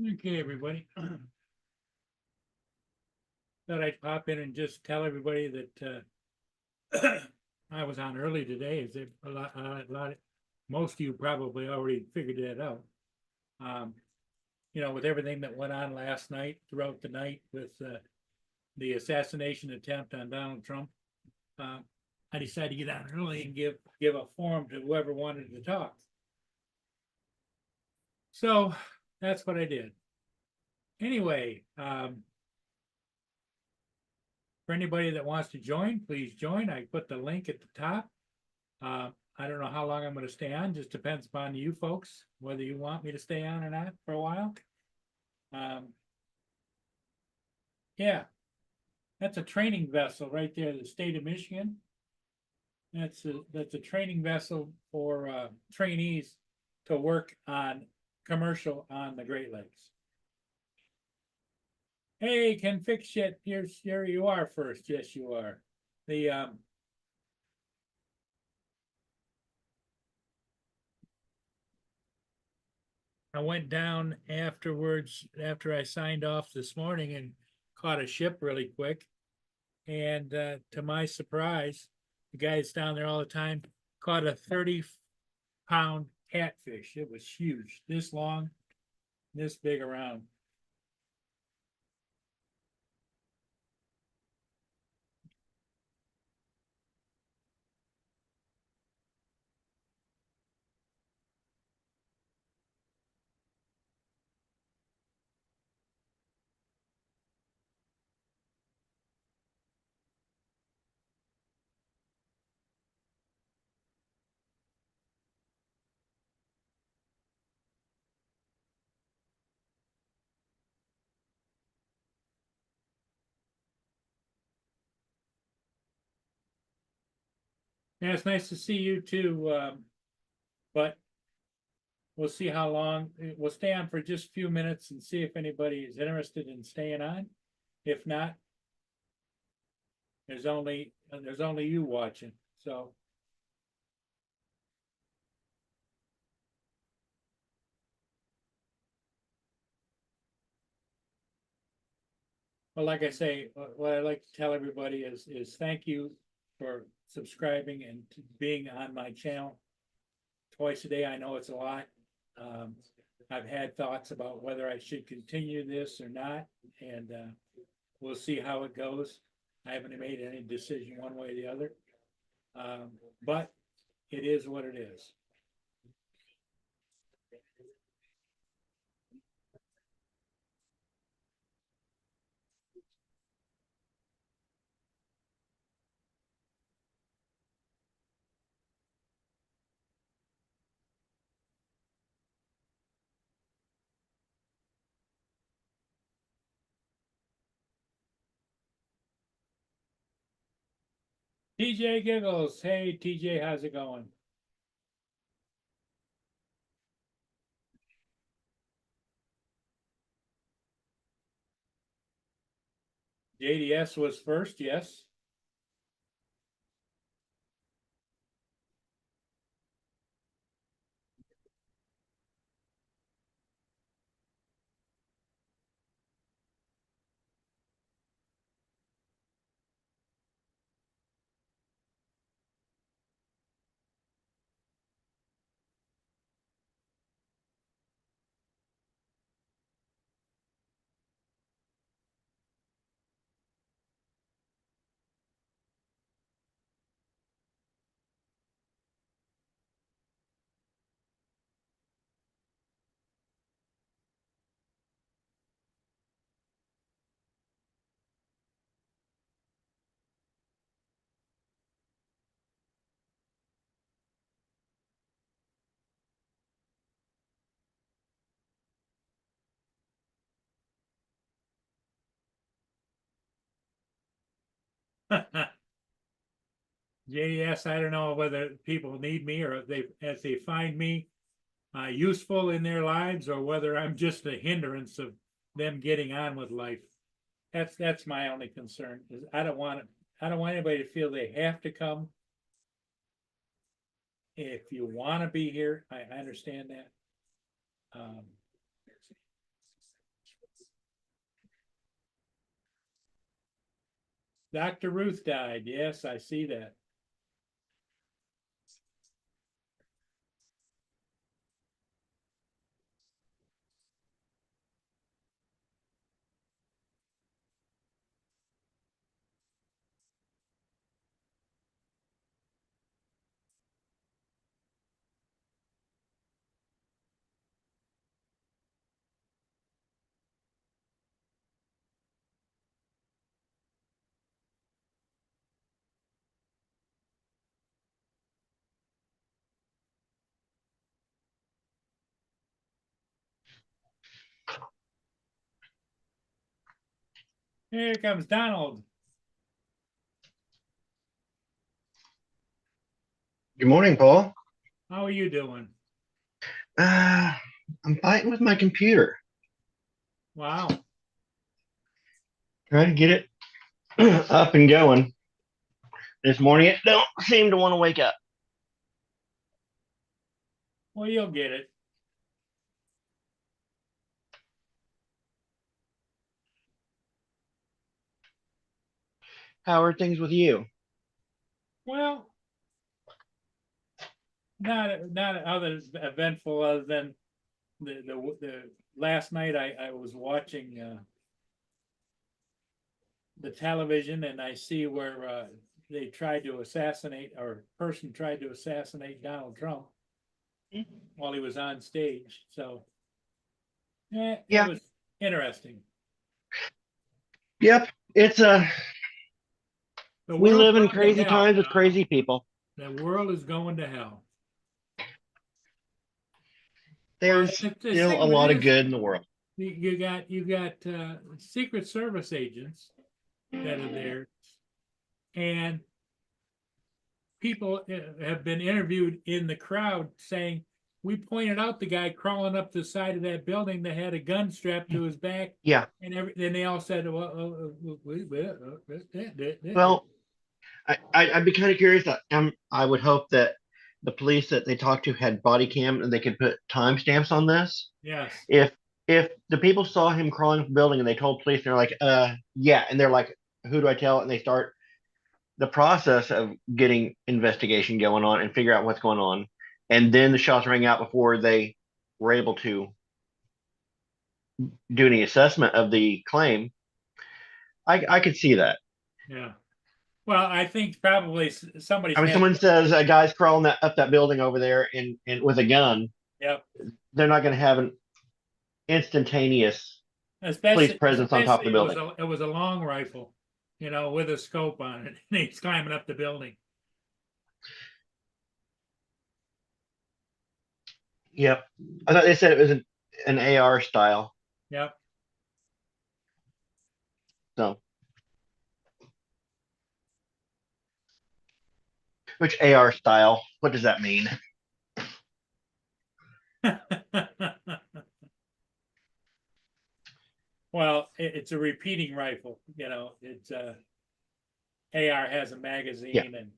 Okay, everybody. Thought I'd pop in and just tell everybody that I was on early today. As if most of you probably already figured that out. Um, with everything that went on last night, throughout the night, with the assassination attempt on Donald Trump, uh, I decided to get on early and give a forum to whoever wanted to talk. So that's what I did. Anyway, for anybody that wants to join, please join. I put the link at the top. I don't know how long I'm going to stay on. Just depends upon you folks, whether you want me to stay on or not for a while. Yeah, that's a training vessel right there, the state of Michigan. That's a training vessel for trainees to work on commercial on the Great Lakes. Hey, can fix shit. Here you are first. Yes, you are. I went down afterwards after I signed off this morning and caught a ship really quick. And to my surprise, the guy that's down there all the time caught a 30-pound catfish. It was huge, this long, this big around. Yeah, it's nice to see you too, but we'll see how long. We'll stay on for just a few minutes and see if anybody is interested in staying on. If not, there's only you watching. So, well, like I say, what I like to tell everybody is thank you for subscribing and being on my channel twice a day. I know it's a lot. Um, I've had thoughts about whether I should continue this or not, and we'll see how it goes. I haven't made any decision one way or the other, but it is what it is. TJ Giggles, hey TJ, how's it going? JDS was first, yes. JDS, I don't know whether people need me or if they find me useful in their lives, or whether I'm just a hindrance of them getting on with life. That's my only concern. Is I don't want anybody to feel they have to come. If you want to be here, I understand that. Um, Dr. Ruth died. Yes, I see that. Here comes Donald. Good morning, Paul. How are you doing? Uh, I'm fighting with my computer, Wow. trying to get it up and going. This morning, it don't seem to want to wake up. Well, you'll get it. How are things with you? Well, not other eventful other than the last night I was watching the television and I see where they tried to assassinate or a person tried to assassinate Donald Trump while he was on stage. So it Yeah, was interesting. yep. It's The we world's live in going to crazy hell, times with Donald. crazy people. The world is going to hell. Well, There's the still thing a of it lot of is, good in the world. you got Secret Service agents that are there, and people have been interviewed in the crowd saying, we pointed out the guy crawling up the side of that building that had a gun strapped to his back, Yeah. and then they all said, well, Well, I'd be kind of curious. I would hope that the police that they talked to had body cam and they could put timestamps on this. yes, If the people saw him crawling up the building and they told police, they're like, yeah, and they're like, who do I tell? And they start the process of getting investigation going on and figure out what's going on, and then the shots rang out before they were able to do any assessment of the claim. I could see that. yeah. Well, I think probably I somebody's mean, had, someone says a guy's crawling up that building over there and with a gun, yep, they're not going to have an instantaneous police presence on top of especially the building. it was a long rifle, with a scope on it, and he's climbing up the building. Yep. I thought they said it was an AR style. Yep. So, which AR style? What does that mean? Well, it's a repeating rifle, it's AR has a Yeah. magazine and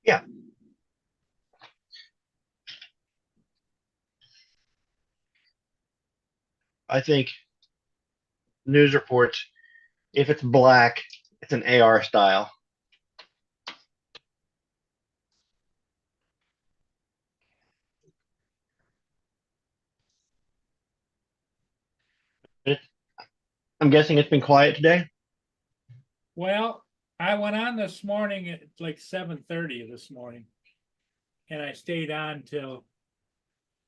Yeah. I think news reports, if it's black, it's an AR style. I'm guessing it's been quiet today. well, I went on this morning at like 7:30 this morning and I stayed on till,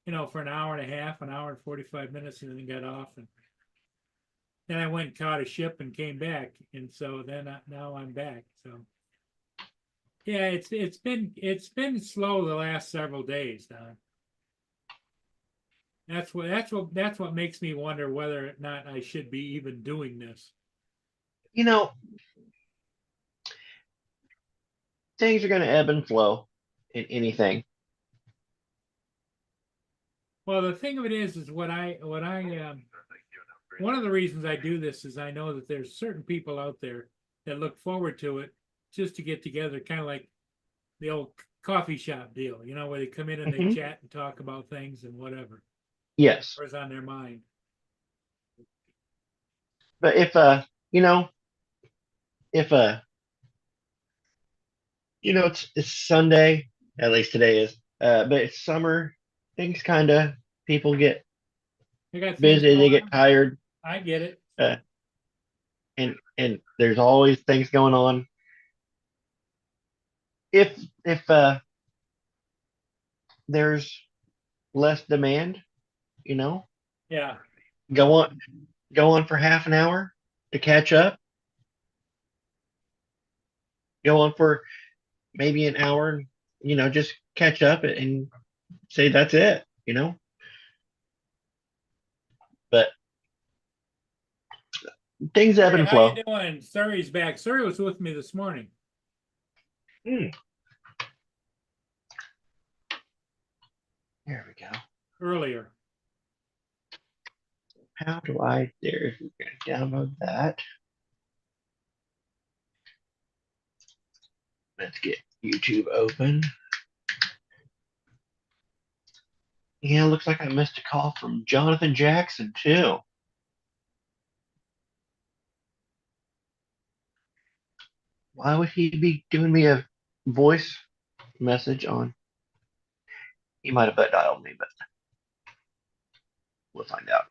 for an hour and a half, an hour and 45 minutes and then got off and then I went and caught a ship and came back. And so then now I'm back. So yeah, it's been slow the last several days, Don. That's what makes me wonder whether or not I should be even doing this. You know, things are going to ebb and flow in anything. Well, the thing of it is one of the reasons I do this is I know that there's certain people out there that look forward to it just to get together, kind of like the old coffee shop deal, where they come in and they Mhm. chat and talk about things and whatever, Yes. what's on their mind. But if, you know, if it's Sunday, at least today is, but it's summer, things kind of, people get We got things busy, they going get on. tired, I get it. uh, and there's always things going on. If there's less demand, you know, Yeah. go on go on for half an hour to catch up, go on for maybe an hour, just catch up and say that's it. But things ebb Surrey, and how you flow. doing? Surrey's back. Surrey was with me this morning Hmm, there we go. earlier. How do there's, we're gonna download that. Let's get YouTube open. Yeah, looks like I missed a call from Jonathan Jackson too. Why would he be giving me a voice message on? He might have butt dialed me, but we'll find out.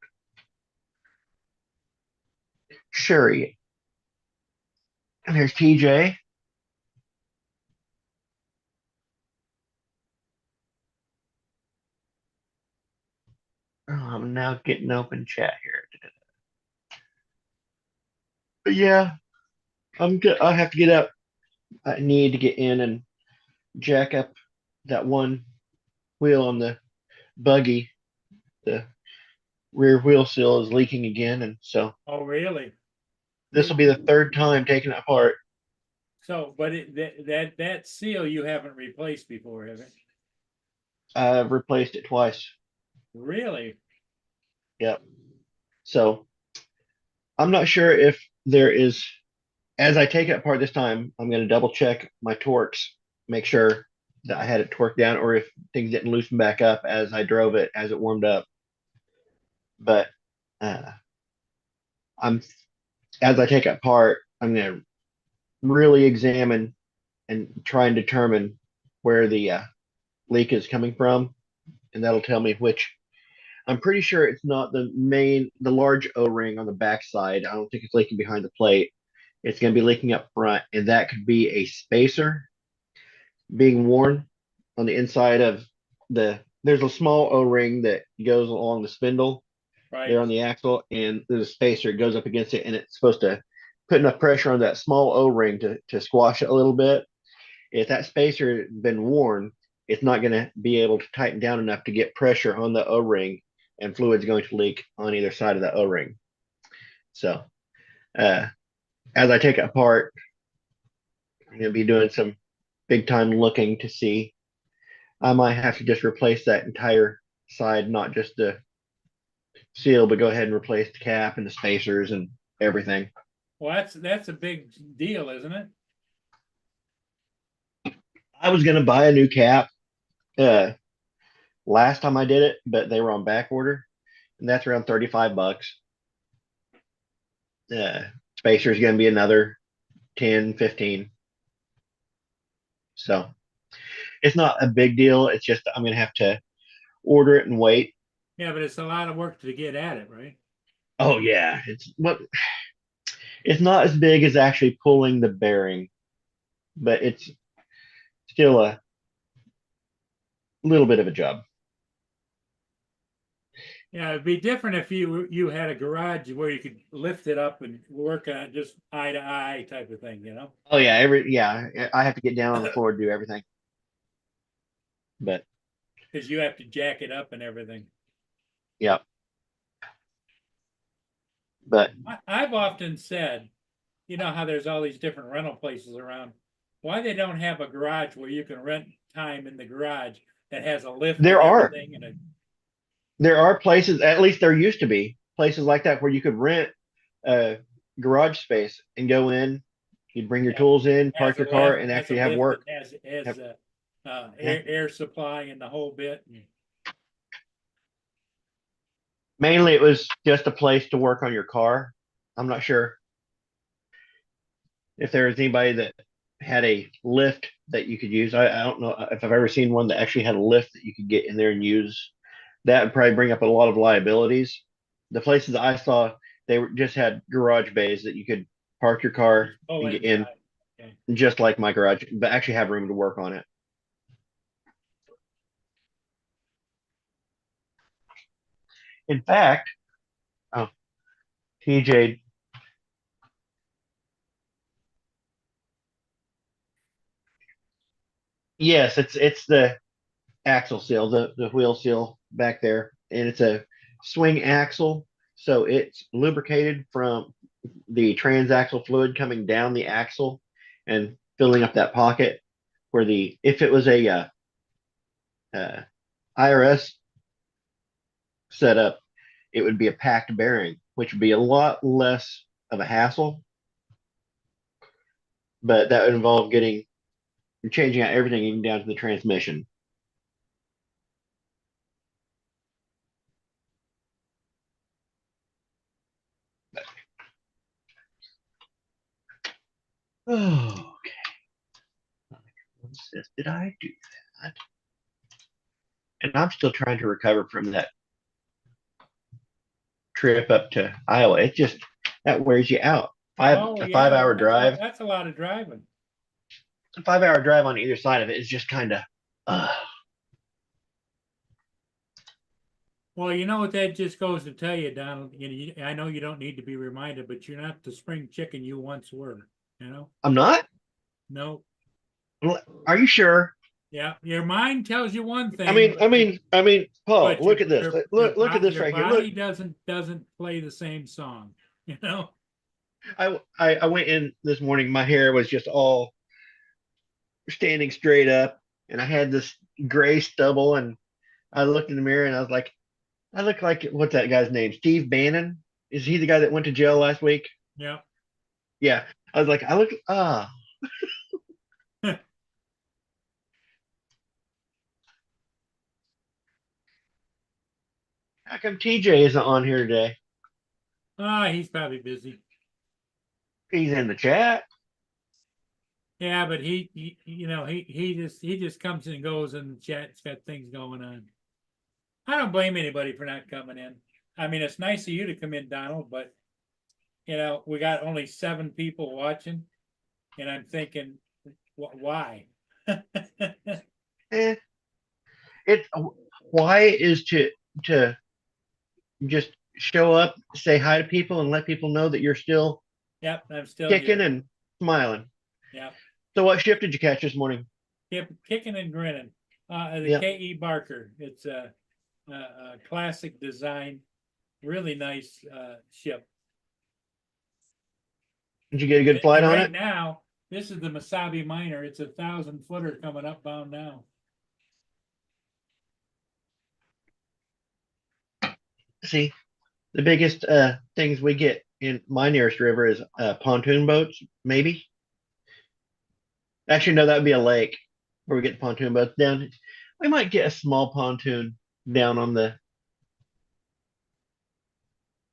Sherry. And there's TJ. Oh, I'm now getting open chat here. But yeah, I'm good. I have to get up. I need to get in and jack up that one wheel on the buggy. The rear wheel seal is leaking again, and so Oh, really? this will be the third time taking it apart. So, but that seal you haven't replaced before, have it? I've replaced it twice. Really? Yep. So I'm not sure if there is, as I take it apart this time, I'm going to double check my torques, make sure that I had it torqued down, or if things didn't loosen back up as I drove it, as it warmed up. But uh, I'm as I take it apart, I'm going to really examine and try and determine where the leak is coming from, and that'll tell me which. I'm pretty sure it's not the large O-ring on the backside. I don't think it's leaking behind the plate. It's going to be leaking up front, and that could be a spacer being worn on the inside of There's a small O-ring that goes along the spindle there Right. on the axle, and there's a spacer. It goes up against it, and it's supposed to put enough pressure on that small O-ring to squash it a little bit. If that spacer had been worn, it's not going to be able to tighten down enough to get pressure on the O-ring, and fluid's going to leak on either side of the O-ring. So, uh, as I take it apart, I'm going to be doing some big time looking to see. I might have to just replace that entire side, not just the seal, but go ahead and replace the cap and the spacers and everything. Well, that's a big deal, isn't it? I was going to buy a new cap uh, last time I did it, but they were on back order, and that's around $35. Spacer is going to be another 10, 15. So it's not a big deal. It's just I'm going to have to order it and wait. Yeah, but it's a lot of work to get at it, right? Oh yeah, it's not as big as actually pulling the bearing, but it's still a little bit of a job. Yeah, it'd be different if you had a garage where you could lift it up and work on it just eye to eye type of thing, you know? Oh yeah, I have to get down on the floor to do everything. But Because you have to jack it up and everything. yeah, but I've often said, you know how there's all these different rental places around. Why they don't have a garage where you can rent time in the garage that has a lift there and are everything and a there are places, at least there used to be places like that where you could rent a garage space and go in. You'd bring your yeah, tools in, park has a your car, lift, and has a actually have lift that work. has Have, a yeah. air supply and the whole bit. Mainly, it was just a place to work on your car. I'm not sure if there was anybody that had a lift that you could use. I don't know if I've ever seen one that actually had a lift that you could get in there and use. That would probably bring up a lot of liabilities. The places I saw, just had garage bays that you could park your car Just pull and get in, inside. Okay. just like my garage, but actually have room to work on it. In fact, oh, TJ, yes, it's the axle seal, the wheel seal back there, and it's a swing axle, so it's lubricated from the transaxle fluid coming down the axle and filling up that pocket. Where the if it was a uh, IRS setup, it would be a packed bearing, which would be a lot less of a hassle, but that would involve getting changing out everything even down to the transmission. Oh, what's this? Did I do that? And I'm still trying to recover from that trip up to Iowa. It just that wears you out. Oh, A yeah, 5 hour drive, that's a lot of driving. a 5 hour drive on either side of it is just kind of. Uh, Well, you know what that just goes to tell you, Donald, I know you don't need to be reminded, but you're not the spring chicken you once were, you know? I'm not. No, Are you sure? yeah, your mind tells you one I thing, mean, I mean, I mean, Paul, but look at this. Look at this your right here. Look, body doesn't play the same song, you know? I went in this morning. My hair was just all standing straight up, and I had this gray stubble. And I looked in the mirror, and I was like, I look like what's that guy's name? Steve Bannon? Is he the guy that went to jail last week? Yeah. Yeah. I was like, I look. How come TJ isn't on here today? Ah, he's probably busy. He's in the chat. Yeah, but he just comes and goes in the chat. It's got things going on. I don't blame anybody for not coming in. I mean, it's nice of you to come in, Donald, but we got only 7 people watching, and I'm thinking, why? Eh, it why is to just show up, say hi to people, and let people know that you're still Yep, I'm still kicking here. and smiling. Yeah, So, what shift did you catch this morning? kicking and grinning. The Yeah. K.E. Barker. It's a classic design, really nice ship. Did you get a good flight And on right it? now, this is the Masabi Minor. It's 1,000-footer coming up bound now. See, the biggest things we get in my nearest river is pontoon boats, maybe. Actually, no, that would be a lake where we get the pontoon boats down. We might get a small pontoon down on the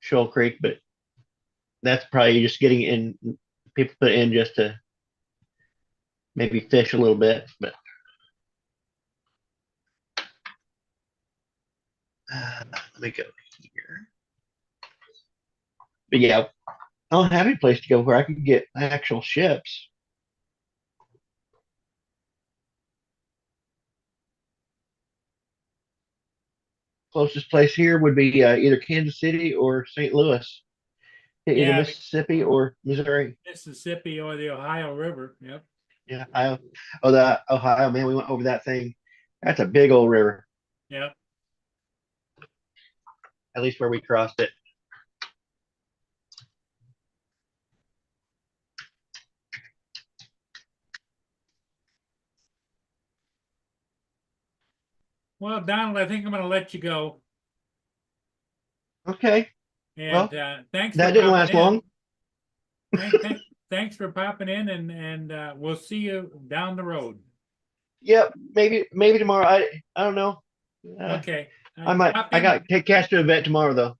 Shoal Creek, but that's probably just getting in. People put in just to maybe fish a little bit, but let me go here. But yeah, I don't have any place to go where I could get actual ships. Closest place here would be either Kansas City or St. Louis, either Yeah, Mississippi or Missouri. Mississippi or the Ohio River. Yep. Yeah, Ohio. Oh, the Ohio, man, we went over that thing. That's a big old river, Yep. at least where we crossed it. Well, Donald, I think I'm going to let you go. Okay. And Well, thanks for that didn't popping last in. long. Thanks for popping in, and we'll see you down the road. Yep, maybe tomorrow. I don't know. Okay. I might. Pop I in. got cast to a vet tomorrow though.